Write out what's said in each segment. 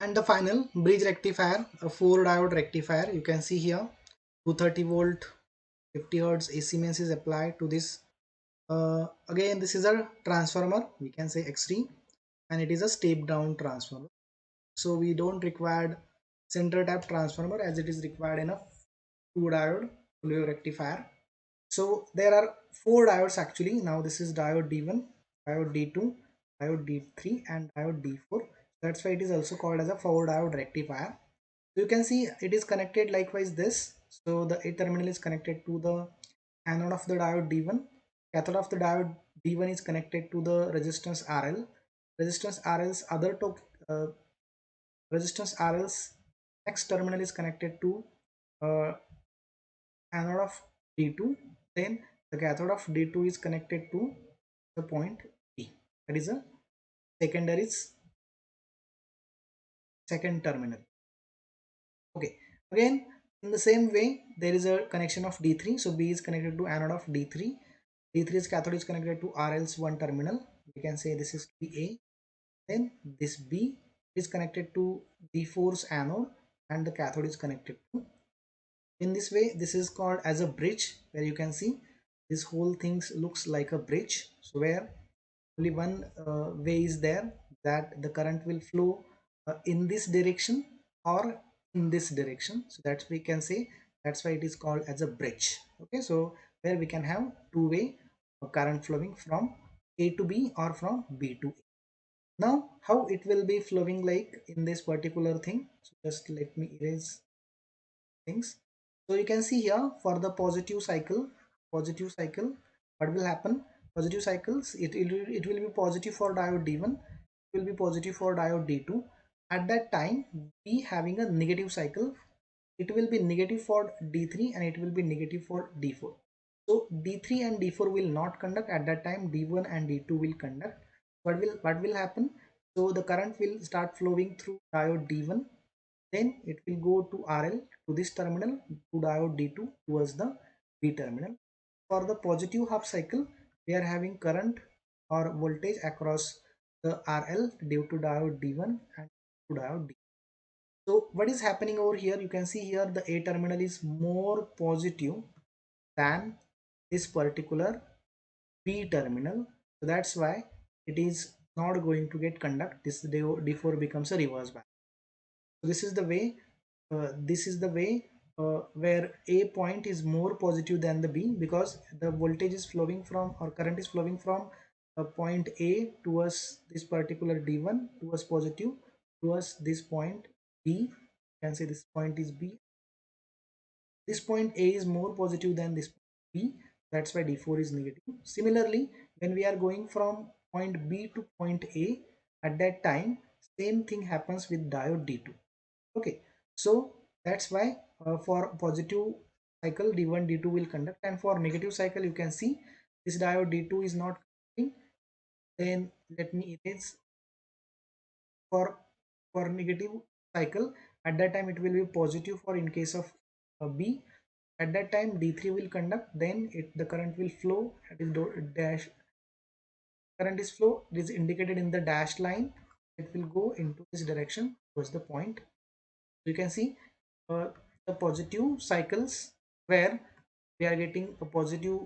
And the final bridge rectifier, a 4 diode rectifier. You can see here 230 volt 50 hertz AC mains is applied to this. Again, this is a transformer, we can say XT, and it is a step down transformer. So we don't require center tap transformer as it is required in a 2 diode full rectifier. So there are 4 diodes actually. Now this is diode D1, diode D2, diode D3 and diode D4. That's why it is also called as a 4 diode rectifier. So you can see it is connected likewise this. So the A terminal is connected to the anode of the diode D1. Cathode of the diode D1 is connected to the resistance RL. Resistance RL's uh, resistance RL's next terminal is connected to uh, anode of D2. Then the cathode of D2 is connected to the point B. That is a secondary second terminal. Okay. Again, in the same way, there is a connection of D3. So B is connected to anode of D3. D3's cathode is connected to RL's one terminal. We can say this is A. Then this B is connected to D4's anode and the cathode is connected to. In this way, this is called as a bridge, where you can see this whole thing looks like a bridge. So where only one way is there, that the current will flow in this direction or in this direction. So that's we can say, that's why it is called as a bridge. Okay, so where we can have two-way current flowing from A to B or from B to A. Now how it will be flowing like in this particular thing. So just let me erase things. So you can see here for the positive cycle, what will happen? Positive cycles, it will be positive for diode D1, it will be positive for diode D2. At that time, we having a negative cycle, it will be negative for D3 and it will be negative for D4. So D3 and D4 will not conduct. At that time, D1 and D2 will conduct. What will happen? So the current will start flowing through diode D1, then it will go to RL to this terminal to diode D2 towards the B terminal. For the positive half cycle, we are having current or voltage across the RL due to diode D1 and to diode D. So what is happening over here? You can see here the A terminal is more positive than this particular B terminal. So that's why it is not going to get conduct. This D4 becomes a reverse bias. So this is the way where A point is more positive than the B, because the voltage is flowing from or current is flowing from point A towards this particular D1 towards positive towards this point B. You can say this point is B. This point A is more positive than this B. That's why D4 is negative. Similarly, when we are going from point B to point A, at that time same thing happens with diode D2. Okay, so that's why for positive cycle D1 D2 will conduct, and for negative cycle you can see this diode D2 is not conducting. Then let me erase. For negative cycle, at that time it will be positive for in case of B. At that time D3 will conduct, then the current will flow. It is dash current is flow, it is indicated in the dashed line. It will go into this direction towards the point. You can see uh, the positive cycles where we are getting a positive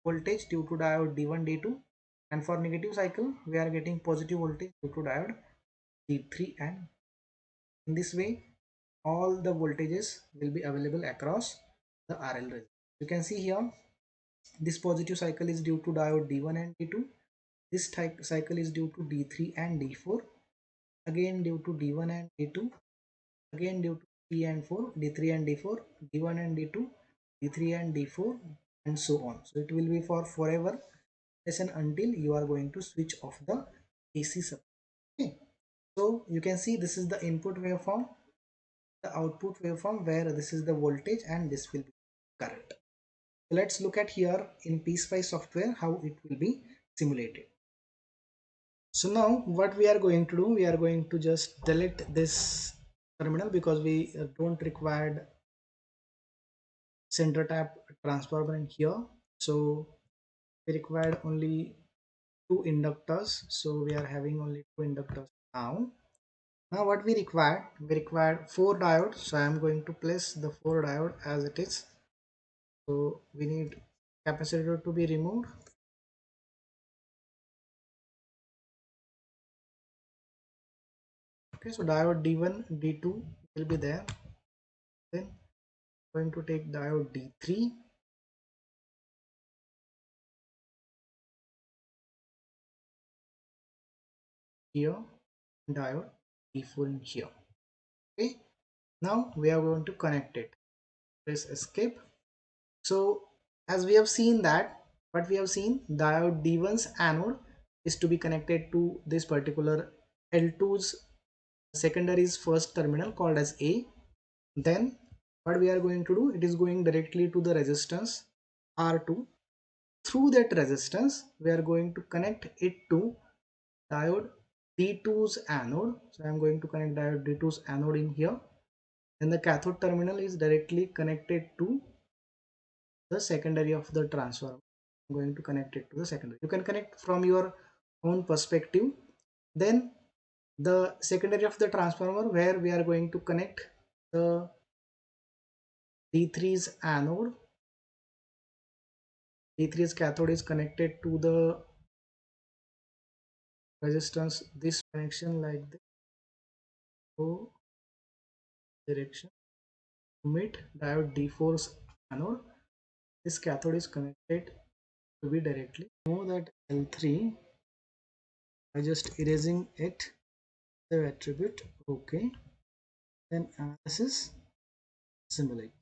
voltage due to diode D1 D2, and for negative cycle we are getting positive voltage due to diode D3, and in this way all the voltages will be available across the RL resistor. You can see here this positive cycle is due to diode D1 and D2, this cycle is due to D3 and D4, again due to D1 and D2, again due to 3 and 4, D3 and D4, D1 and D2, D3 and D4, and so on. So it will be for forever lesson until you are going to switch off the AC supply. Okay. So you can see this is the input waveform, the output waveform, where this is the voltage and this will be current. So let's look at here in EP-5 software how it will be simulated. So now what we are going to do, we are going to just delete this terminal because we don't require center tap transformer in here. So we required only two inductors, so we are having only two inductors now. Now what we required four diodes, so I am going to place the four diode as it is. So we need capacitor to be removed. Okay, so diode D1, D2 will be there. Then going to take diode D3, here, diode D4 in here. Okay, now we are going to connect it. Press escape. So as we have seen that, what we have seen, diode D1's anode is to be connected to this particular L2's secondary's first terminal called as A. Then what we are going to do, it is going directly to the resistance R2. Through that resistance we are going to connect it to diode D2's anode. So I am going to connect diode D2's anode in here. Then the cathode terminal is directly connected to the secondary of the transformer. I'm going to connect it to the secondary. You can connect from your own perspective. Then the secondary of the transformer, where we are going to connect the D3's anode. D3's cathode is connected to the resistance, this connection like this. So direction meet diode D4's anode. This cathode is connected to be directly. Know that L3 by just erasing it, the attribute. Okay, then analysis, simulate.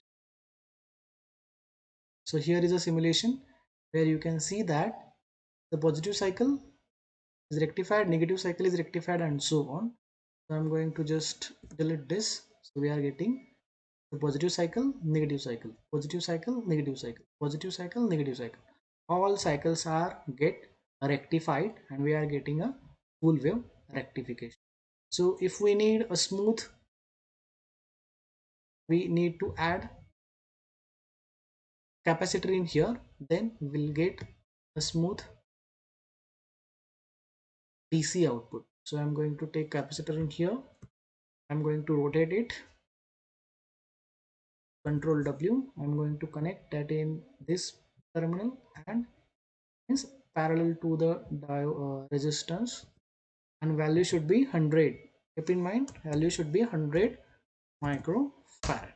So here is a simulation where you can see that the positive cycle is rectified, negative cycle is rectified, and so on. So I'm going to just delete this. So we are getting the positive cycle, negative cycle, positive cycle, negative cycle, positive cycle, negative cycle. All cycles are get rectified and we are getting a full wave rectification. So if we need a smooth, we need to add capacitor in here, then we'll get a smooth DC output. So I'm going to take capacitor in here. I'm going to rotate it, control W. I'm going to connect that in this terminal and is parallel to the resistance, and value should be 100. Keep in mind, value should be 100 microfarad.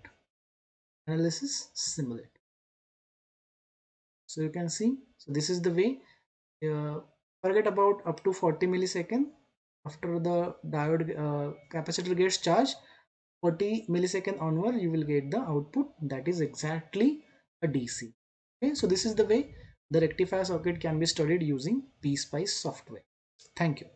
Analysis, simulate. So you can see, so this is the way. Forget about up to 40 millisecond. After the diode capacitor gets charged, 40 millisecond onward you will get the output that is exactly a DC. Okay, so this is the way the rectifier circuit can be studied using PSpice software. Thank you.